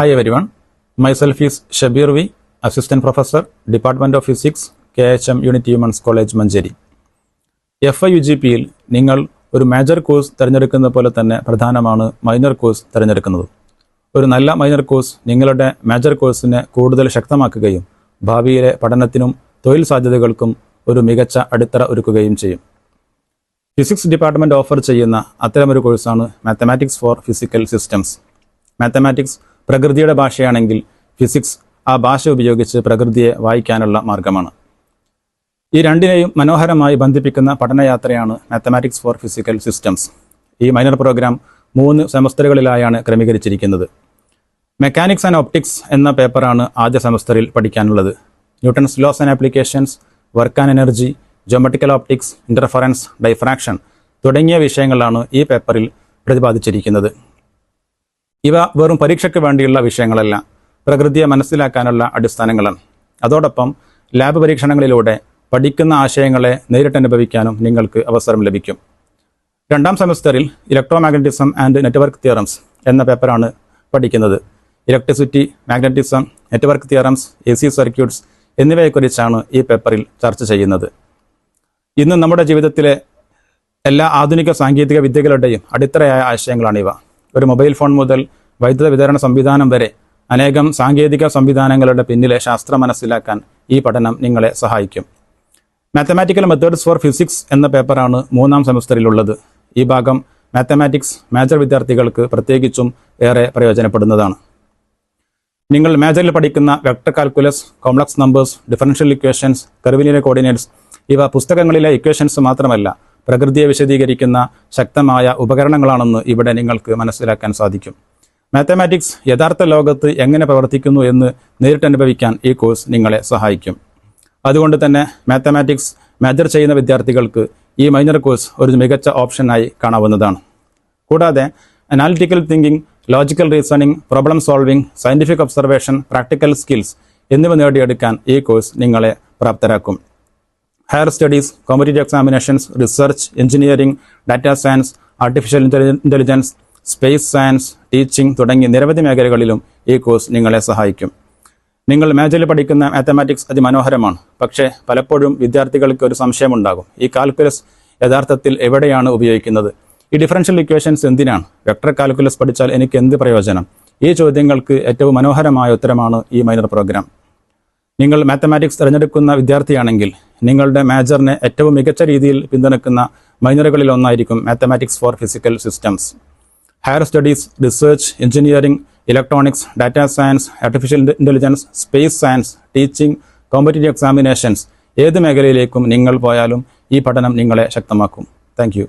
Hi everyone, myself is Shabir V, Assistant Professor, Department of Physics, KHM Unity Humans College, Manjeri. FIUGPയിൽ നിങ്ങൾ ഒരു major course തിരഞ്ഞെടുക്കുന്ന പോലെ തന്നെ പ്രധാനമാണ് മൈനർ കോഴ്സ് തിരഞ്ഞെടുക്കുന്നത്. ഒരു നല്ല മൈനർ കോഴ്സ് നിങ്ങളുടെ മേജർ കോഴ്സിനെ കൂടുതൽ ശക്തമാക്കുകയും ഭാവിയിലെ പഠനത്തിനും തൊഴിൽ സാധ്യതകൾക്കും ഒരു മികച്ച അടിത്തറ ഒരുക്കുകയും ചെയ്യും. ഫിസിക്സ് ഡിപ്പാർട്ട്മെൻറ്റ് ഓഫർ ചെയ്യുന്ന അത്തരമൊരു കോഴ്സാണ് mathematics four physical systems. Mathematics പ്രകൃതിയുടെ ഭാഷയാണെങ്കിൽ ഫിസിക്സ് ആ ഭാഷ ഉപയോഗിച്ച് പ്രകൃതിയെ വായിക്കാനുള്ള മാർഗമാണ്. ഈ രണ്ടിനെയും മനോഹരമായി ബന്ധിപ്പിക്കുന്ന പഠനയാത്രയാണ് മാത്തമാറ്റിക്സ് ഫോർ ഫിസിക്കൽ സിസ്റ്റംസ്. ഈ മൈനർ പ്രോഗ്രാം 3 സെമസ്റ്ററുകളിലായാണ് ക്രമീകരിച്ചിരിക്കുന്നത്. മെക്കാനിക്സ് ആൻഡ് ഒപ്റ്റിക്സ് എന്ന പേപ്പറാണ് ആദ്യ സെമസ്റ്ററിൽ പഠിക്കാനുള്ളത്. Newton's loss and applications, work and energy, geometrical optics, interference, diffraction തുടങ്ങിയ വിഷയങ്ങളാണ് ഈ പേപ്പറിൽ പ്രതിപാദിച്ചിരിക്കുന്നത്. ഇവ വെറും പരീക്ഷയ്ക്ക് വേണ്ടിയുള്ള വിഷയങ്ങളല്ല, പ്രകൃതിയെ മനസ്സിലാക്കാനുള്ള അടിസ്ഥാനങ്ങളാണ്. അതോടൊപ്പം ലാബ് പരീക്ഷണങ്ങളിലൂടെ പഠിക്കുന്ന ആശയങ്ങളെ നേരിട്ടനുഭവിക്കാനും നിങ്ങൾക്ക് അവസരം ലഭിക്കും. 2ാം സെമസ്റ്ററിൽ ഇലക്ട്രോമാഗ്നറ്റിസം ആൻഡ് നെറ്റ്വർക്ക് തിയറംസ് എന്ന പേപ്പറാണ് പഠിക്കുന്നത്. Electricity, magnetism, network theorems, AC circuits എന്നിവയെക്കുറിച്ചാണ് ഈ പേപ്പറിൽ ചർച്ച ചെയ്യുന്നത്. ഇന്ന് നമ്മുടെ ജീവിതത്തിലെ എല്ലാ ആധുനിക സാങ്കേതിക വിദ്യകളുടെയും അടിത്തറയായ ആശയങ്ങളാണിവ. ഒരു മൊബൈൽ ഫോൺ മുതൽ വൈദ്യുത വിതരണ സംവിധാനം വരെ അനേകം സാങ്കേതിക സംവിധാനങ്ങളുടെ പിന്നിലെ ശാസ്ത്രം മനസ്സിലാക്കാൻ ഈ പഠനം നിങ്ങളെ സഹായിക്കും. മാത്തമാറ്റിക്കൽ മെത്തേഡ്സ് ഫോർ ഫിസിക്സ് എന്ന പേപ്പറാണ് 3ാം സെമസ്റ്ററിലുള്ളത്. ഈ ഭാഗം മാത്തമാറ്റിക്സ് മേജർ വിദ്യാർത്ഥികൾക്ക് പ്രത്യേകിച്ചും ഏറെ പ്രയോജനപ്പെടുന്നതാണ്. നിങ്ങൾ മേജറിൽ പഠിക്കുന്ന vector calculus, complex numbers, differential equations, curvilinear coordinates ഇവ പുസ്തകങ്ങളിലെ ഇക്വേഷൻസ് മാത്രമല്ല, പ്രകൃതിയെ വിശദീകരിക്കുന്ന ശക്തമായ ഉപകരണങ്ങളാണെന്ന് ഇവിടെ നിങ്ങൾക്ക് മനസ്സിലാക്കാൻ സാധിക്കും. മാത്തമാറ്റിക്സ് യഥാർത്ഥ ലോകത്ത് എങ്ങനെ പ്രവർത്തിക്കുന്നു എന്ന് നേരിട്ടനുഭവിക്കാൻ ഈ കോഴ്സ് നിങ്ങളെ സഹായിക്കും. അതുകൊണ്ട് തന്നെ മാത്തമാറ്റിക്സ് മേജർ ചെയ്യുന്ന വിദ്യാർത്ഥികൾക്ക് ഈ മൈനർ കോഴ്സ് ഒരു മികച്ച ഓപ്ഷനായി കാണാവുന്നതാണ്. കൂടാതെ analytical thinking, logical reasoning, problem solving, scientific observation, practical skills എന്നിവ നേടിയെടുക്കാൻ ഈ കോഴ്സ് നിങ്ങളെ പ്രാപ്തരാക്കും. Higher studies, competitive examinations, research, engineering, data science, artificial intelligence, space science, teaching തുടങ്ങി നിരവധി മേഖലകളിലും ഈ കോഴ്സ് നിങ്ങളെ സഹായിക്കും. നിങ്ങൾ മേജറിൽ പഠിക്കുന്ന മാത്തമാറ്റിക്സ് അതിമനോഹരമാണ്. പക്ഷേ പലപ്പോഴും വിദ്യാർത്ഥികൾക്ക് ഒരു സംശയമുണ്ടാകും, ഈ കാൽക്കുലസ് യഥാർത്ഥത്തിൽ എവിടെയാണ് ഉപയോഗിക്കുന്നത്? ഈ ഡിഫറൻഷ്യൽ ഇക്വേഷൻസ് എന്തിനാണ്? വെക്ടർ കാൽക്കുലസ് പഠിച്ചാൽ എനിക്ക് എന്ത് പ്രയോജനം? ഈ ചോദ്യങ്ങൾക്ക് ഏറ്റവും മനോഹരമായ ഉത്തരമാണ് ഈ മൈനർ പ്രോഗ്രാം. നിങ്ങൾ മാത്തമാറ്റിക്സ് തിരഞ്ഞെടുക്കുന്ന വിദ്യാർത്ഥിയാണെങ്കിൽ നിങ്ങളുടെ മേജറിനെ ഏറ്റവും മികച്ച രീതിയിൽ പിന്തുണയ്ക്കുന്ന മൈനറുകളിൽ ഒന്നായിരിക്കും mathematics four physical systems. Higher studies, research, engineering, electronics, data science, artificial intelligence, space science, teaching, competitive examinations ഏത് മേഖലയിലേക്കും നിങ്ങൾ പോയാലും ഈ പഠനം നിങ്ങളെ ശക്തമാക്കും. Thank you.